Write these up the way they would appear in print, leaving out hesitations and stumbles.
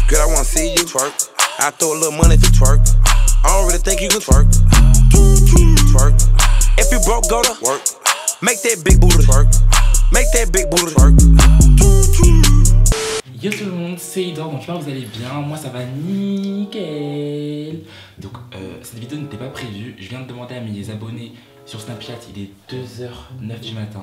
Girl, I wanna see you twerk. I throw a little money if you twerk. I don't really think you can twerk. Twerk. If you broke, go to work. Make that big booty twerk. Make that big booty twerk. Yo tout le monde, c'est Idor, donc j'espère que vous allez bien, moi ça va nickel. Donc cette vidéo n'était pas prévue, je viens de demander à mes abonnés sur Snapchat, il est 2h09 du matin.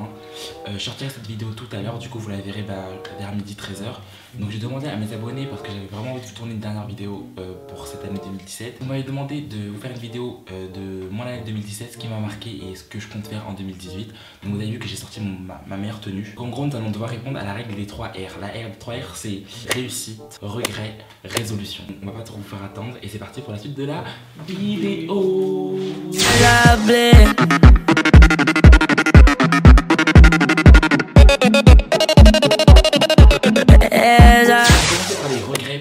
Je sortirai cette vidéo tout à l'heure, du coup vous la verrez vers midi 13h. Donc j'ai demandé à mes abonnés, parce que j'avais vraiment envie de tourner une dernière vidéo pour cette année 2017. Vous m'avez demandé de vous faire une vidéo de mon année 2017, ce qui m'a marqué et ce que je compte faire en 2018. Donc vous avez vu que j'ai sorti ma meilleure tenue. En gros nous allons devoir répondre à la règle des 3 R. La règle des 3 R c'est réussite, regret, résolution. On va pas trop vous faire attendre et c'est parti pour la suite de la vidéo.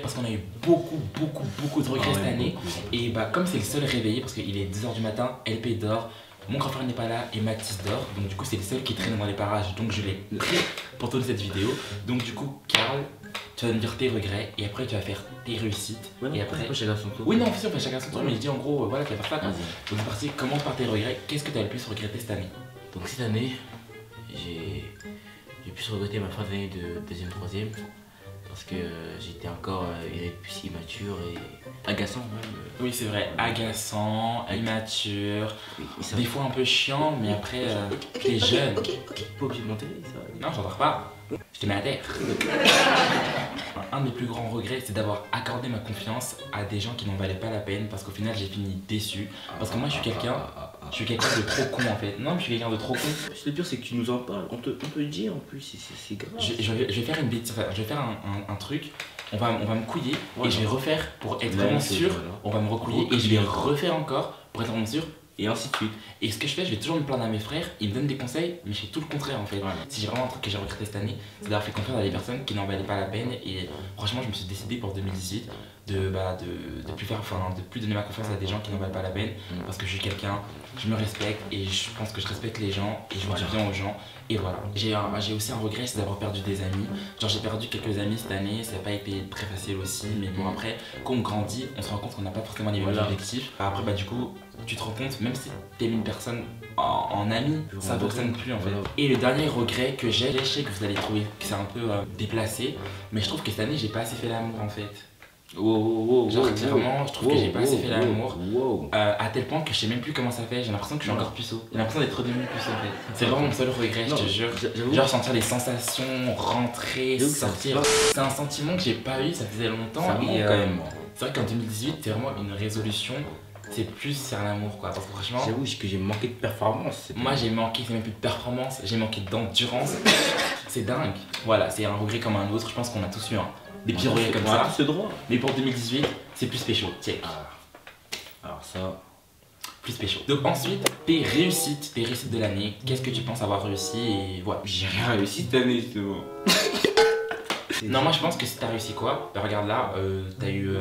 Parce qu'on a eu beaucoup de regrets cette année. Et bah comme c'est le seul réveillé parce qu'il est 2h du matin, LP dort, mon grand frère n'est pas là et Mathis dort. Donc du coup c'est le seul qui traîne dans les parages. Donc je l'ai pris pour tourner cette vidéo. Donc du coup Karl, tu vas me dire tes regrets et après tu vas faire tes réussites. Ouais, et après chacun son tour. Oui non on fait chacun son tour mais je dis en gros voilà tu vas faire ça. Donc c'est parti, commence par tes regrets. Qu'est-ce que tu as le plus regretté cette année? Donc cette année j'ai plus regretté ma fin d'année de 2e, 3e. Parce que j'étais encore plus immature et agaçant même. Oui c'est vrai, agaçant, immature, oui, des fois un peu chiant mais après t'es jeune. Ok, pas obligé de monter ça. Non j'en dors pas, je te mets à terre. Un des plus grands regrets c'est d'avoir accordé ma confiance à des gens qui n'en valaient pas la peine parce qu'au final j'ai fini déçu. Parce que moi je suis quelqu'un de trop con en fait. Non mais je suis quelqu'un de trop con. Le pire c'est que tu nous en parles, on peut le dire en plus, c'est grave. Je vais faire une bêtise, enfin, je vais faire un truc, on va me couiller et je vais refaire pour être vraiment sûr, on va me recouiller et je vais refaire encore pour être vraiment sûr. Et ainsi de suite. Et ce que je fais, je vais toujours me plaindre à mes frères, ils me donnent des conseils, mais je fais tout le contraire en fait. Ouais. Si j'ai vraiment un truc que j'ai regretté cette année, c'est d'avoir fait confiance à des personnes qui n'en valaient pas la peine. Et franchement, je me suis décidé pour 2018 de plus donner ma confiance à des gens qui n'en valent pas la peine. Parce que je suis quelqu'un, je me respecte et je pense que je respecte les gens et je me dis bien aux gens. Et voilà. J'ai aussi un regret, c'est d'avoir perdu des amis. Genre j'ai perdu quelques amis cette année, ça n'a pas été très facile aussi. Mais bon après, quand on grandit, on se rend compte qu'on n'a pas forcément les mêmes objectifs. Après bah du coup, tu te rends compte, même si t'aimes une personne en ami, ça ne fonctionne plus en fait. Et le dernier regret que j'ai, je sais que vous allez trouver que c'est un peu déplacé, mais je trouve que cette année j'ai pas assez fait l'amour en fait. Genre clairement je trouve que j'ai pas assez fait l'amour à tel point que je sais même plus comment ça fait, j'ai l'impression que je suis encore puceau. J'ai l'impression d'être redevenu puceau en fait. C'est vraiment mon seul regret, je te jure. Genre sentir les sensations, rentrer, sortir. C'est un sentiment que j'ai pas eu, ça faisait longtemps. Et c'est vrai qu'en 2018 c'est vraiment une résolution. C'est plus faire l'amour quoi, parce que franchement j'avoue que j'ai manqué de performance. Moi j'ai manqué, c'est même plus de performance, j'ai manqué d'endurance. C'est dingue. Voilà, c'est un regret comme un autre, je pense qu'on a tous eu des petits regrets comme ça. Ce droit. Mais pour 2018, c'est plus pécho, tiens. Alors ça, plus pécho. Donc ensuite, tes réussites de l'année, qu'est-ce que tu penses avoir réussi et voilà. J'ai rien réussi cette année justement. Non moi je pense que si t'as réussi quoi, bah regarde là, t'as eu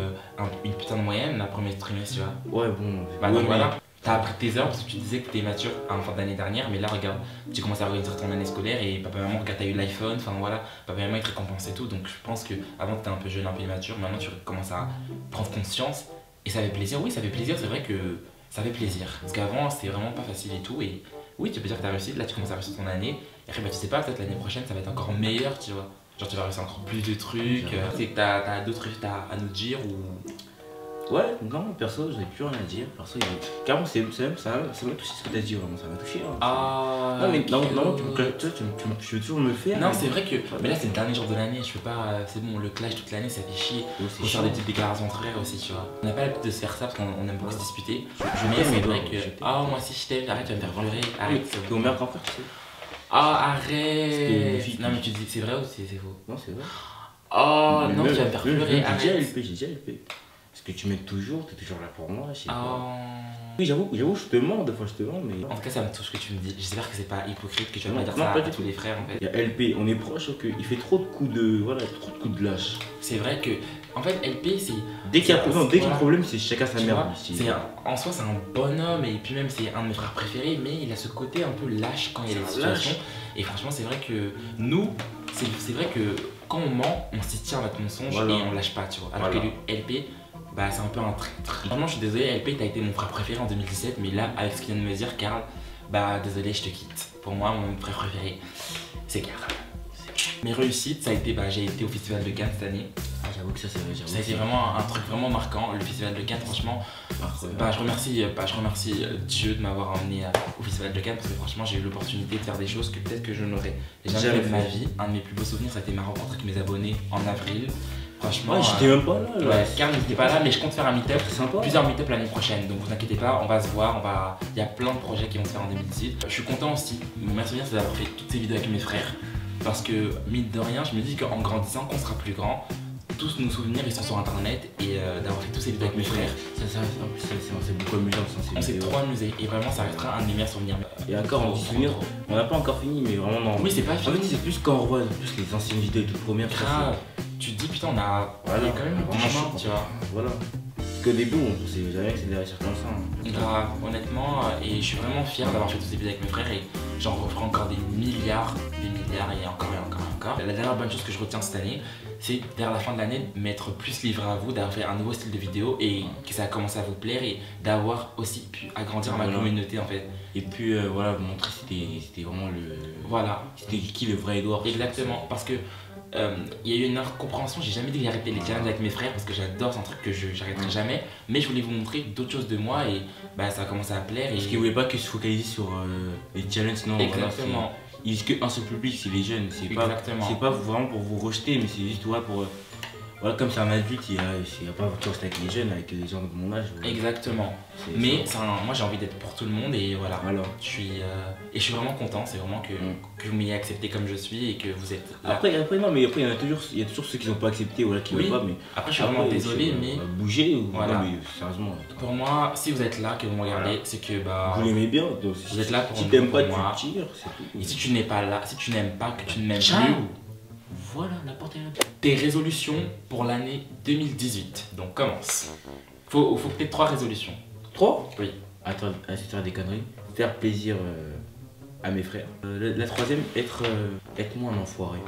une putain de moyenne la première trimestre tu vois. Ouais bon. Bah donc voilà, t'as appris tes heures parce que tu disais que t'étais mature à la fin de l'année dernière, mais là regarde, tu commences à organiser ton année scolaire et papa et maman regarde t'as eu l'iPhone, enfin voilà, papa et maman ils te récompensent et tout, donc je pense que avant t'étais un peu jeune, un peu immature, maintenant tu commences à prendre conscience et ça fait plaisir, oui ça fait plaisir, c'est vrai que ça fait plaisir, parce qu'avant c'était vraiment pas facile et tout et oui tu peux dire que t'as réussi, là tu commences à réussir ton année et après bah tu sais pas, peut-être l'année prochaine ça va être encore meilleur tu vois. Genre tu vas réussir encore plus de trucs, c'est que t'as d'autres trucs à nous dire ou... Ouais, non, perso, j'avais plus rien à dire. Perso, carrément, c'est même ça m'a touché ce que t'as dit, vraiment, ça m'a touché. Hein. Ah. Non, mais non, tu veux toujours me le faire. Non, c'est vrai que. Mais là, c'est le dernier jour de l'année, je peux pas. C'est bon, le clash toute l'année, ça fait chier. Faut faire des petites déclarations entre frères aussi, tu vois. On n'a pas l'habitude de se faire ça parce qu'on aime beaucoup se disputer. Mais c'est vrai que. Ah, moi aussi, je t'aime, arrête, tu vas me faire pleurer. Arrête. T'es au meilleur grand frère, tu sais. Ah, arrête. Non, mais tu dis c'est vrai ou c'est faux? Non, c'est vrai. Oh, non, tu vas me faire pleurer. J'ai déjà LP. Parce que tu m'aides toujours, t'es toujours là pour moi, je sais pas. Oui, j'avoue, je te mens, des fois je te mens, mais... En tout cas, ça me touche ce que tu me dis. J'espère que c'est pas hypocrite que tu vas pas dire ça à tous les frères, en fait. Il y a LP, on est proche, sauf qu'il fait trop de coups de... Voilà, trop de coups de lâche. C'est vrai que... En fait, LP, c'est... Dès qu'il y a un problème, c'est chacun sa merde. En soi, c'est un bonhomme, et puis même, c'est un de mes frères préférés, mais il a ce côté un peu lâche quand il y a des situations. Et franchement, c'est vrai que nous, c'est vrai que... quand on ment, on s'y tient à notre mensonge et on lâche pas, tu vois. Alors que le LP, bah c'est un peu un traître. Vraiment, je suis désolé, LP, t'as été mon frère préféré en 2017, mais là, avec ce qu'il vient de me dire, Karl, bah désolé, je te quitte. Pour moi, mon frère préféré, c'est Karl. Mes réussites, ça a été, bah j'ai été au Festival de Cannes cette année. Ah, j'avoue que ça a été vraiment un truc vraiment marquant, le Festival de Cannes, franchement. Bah, je remercie Dieu de m'avoir emmené au Festival de Cannes parce que franchement j'ai eu l'opportunité de faire des choses que peut-être que je n'aurais jamais fait de ma vie. Un de mes plus beaux souvenirs, ça a été ma rencontre avec mes abonnés en avril. Franchement, j'étais même pas là. Ouais, Karl n'était pas là, mais je compte faire un meet-up, sympa. Plusieurs meet-up l'année prochaine. Donc vous inquiétez pas, on va se voir, il y a plein de projets qui vont se faire en 2018. Je suis content aussi. Mon meilleur souvenir, c'est d'avoir fait toutes ces vidéos avec mes frères. Parce que, mine de rien, je me dis qu'en grandissant, quand on sera plus grand, tous nos souvenirs ils sont sur internet et d'avoir fait tous ces vidéos avec mes frères. C'est beaucoup amusant. On s'est trop amusé et vraiment ça restera un de mes meilleurs souvenirs. Et encore un petit souvenir, on n'a pas encore fini, mais vraiment non. Oui, c'est pas fini. En fait, c'est plus quand on revoit plus les anciennes vidéos et toutes premières. Tu te dis putain, on a quand même le bon chemin, tu vois. Voilà. Parce qu'au début, on pensait jamais que c'était derrière certains ça. Grave, honnêtement, et je suis vraiment fier d'avoir fait tous ces vidéos avec mes frères et j'en referai encore des milliards et encore et encore et encore. La dernière bonne chose que je retiens cette année, c'est vers la fin de l'année de m'être plus livré à vous, d'avoir fait un nouveau style de vidéo et que ça a commencé à vous plaire et d'avoir aussi pu agrandir ma communauté en fait. Et puis voilà, vous montrer c'était vraiment le... Voilà. C'était qui le vrai Edouard. Exactement, parce que il y a eu une incompréhension, j'ai jamais dit que j'arrêtais les challenges avec mes frères parce que j'adore, c'est un truc que j'arrêterai jamais, mais je voulais vous montrer d'autres choses de moi et bah, ça a commencé à plaire. Parce qu'ils voulaient pas que je focalise sur les challenges, non. Exactement. Voilà, il n'y a qu'un seul public, c'est les jeunes, c'est pas vraiment pour vous rejeter, mais c'est juste pour... Voilà, comme c'est un adulte, il n'y a pas de rester avec les jeunes, avec les gens de mon âge. Voilà. Exactement. Mais moi j'ai envie d'être pour tout le monde et voilà. Je suis vraiment content, c'est vraiment que vous m'ayez accepté comme je suis et que vous êtes là. Après il y a toujours ceux qui n'ont pas accepté, voilà, qui veulent pas. Mais après je suis vraiment désolé, mais... Bouger ou... Voilà. Non, mais sérieusement. Pour moi, si vous êtes là, que vous me regardez, c'est que bah... Vous l'aimez bien. Donc, vous êtes là pour si t'aimes pas, tu tires, c'est tout. Et si tu n'es pas là, si tu n'aimes pas, que tu ne m'aimes plus... Voilà, la porte est là. Tes résolutions pour l'année 2018. Donc commence. Faut peut-être 3 résolutions. 3? Oui. Attends, c'est faire des conneries. Faire plaisir à mes frères. La troisième, être moins un enfoiré.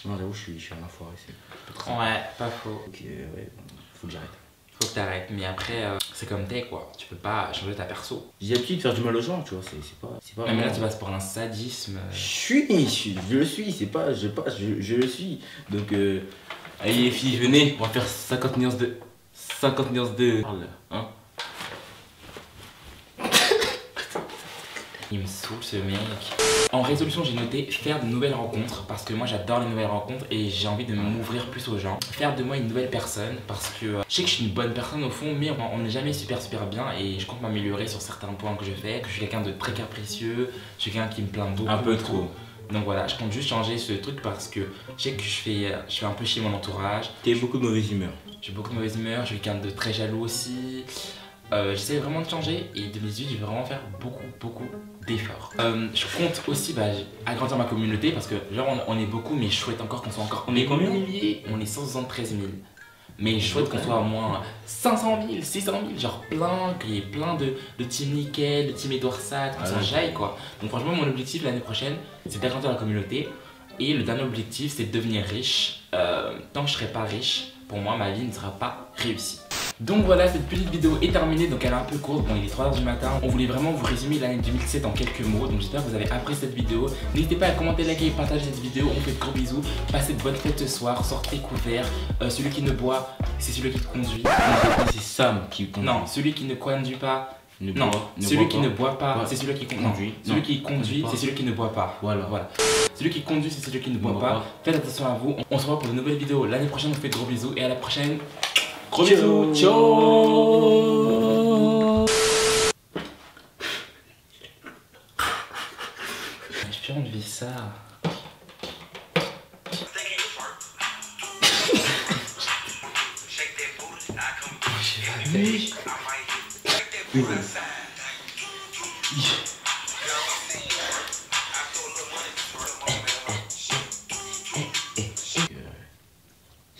Non, j'avoue, je suis un enfoiré. Ouais, pas faux. Donc, ouais, faut que j'arrête. Faut que t'arrêtes, mais après, c'est comme t'es quoi. Tu peux pas changer ta perso. J'ai l'habitude de faire du mal aux gens, tu vois, c'est pas mais là, tu passes pour un sadisme. Je le suis, c'est pas, je le suis. Donc, allez les filles, venez, on va faire 50 nuances de... Hein. Il me saoule ce mec. En résolution, j'ai noté faire de nouvelles rencontres parce que moi j'adore les nouvelles rencontres et j'ai envie de m'ouvrir plus aux gens. Faire de moi une nouvelle personne parce que je sais que je suis une bonne personne au fond, mais on n'est jamais super bien et je compte m'améliorer sur certains points que je fais. Je suis quelqu'un de très capricieux, je suis quelqu'un qui me plaint beaucoup. Un peu trop. Donc voilà, je compte juste changer ce truc parce que je sais que je fais un peu chier mon entourage. T'as beaucoup de mauvaise humeur. J'ai beaucoup de mauvaise humeur, je suis quelqu'un de très jaloux aussi. J'essaie vraiment de changer et 2018 je vais vraiment faire beaucoup d'efforts. Je compte aussi agrandir ma communauté parce que genre on est beaucoup mais je souhaite encore qu'on soit encore... On est combien? On est 173 000. Mais je souhaite qu'on soit au moins 500 000, 600 000, genre qu'il y ait plein de team Nickel, de team Edouard Saad, qu'on s'enjaille quoi. Donc franchement mon objectif l'année prochaine c'est d'agrandir la communauté et le dernier objectif c'est de devenir riche. Tant que je serai pas riche, pour moi ma vie ne sera pas réussie. Donc voilà, cette petite vidéo est terminée, donc elle est un peu courte, bon il est 3 h du matin. On voulait vraiment vous résumer l'année 2017 en quelques mots, donc j'espère que vous avez apprécié cette vidéo. N'hésitez pas à commenter, liker et partager cette vidéo, on vous fait de gros bisous. Passez de bonnes fêtes ce soir, sortez couverts. Celui qui ne boit, c'est celui qui conduit. C'est Sam qui conduit. Non, celui qui ne conduit pas. Celui qui ne boit pas, c'est celui qui conduit. Celui qui conduit, c'est celui qui ne boit pas. Voilà. Celui qui conduit, c'est celui qui ne boit pas. Faites attention à vous. On se revoit pour de nouvelles vidéos l'année prochaine. On vous fait de gros bisous et à la prochaine. Gros bisous. Ciao. J'ai plus envie de ça.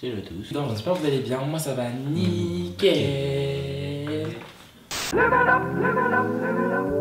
Salut à tous. Non, j'espère que vous allez bien, moi ça va nickel. Live it up, live it up, live it up.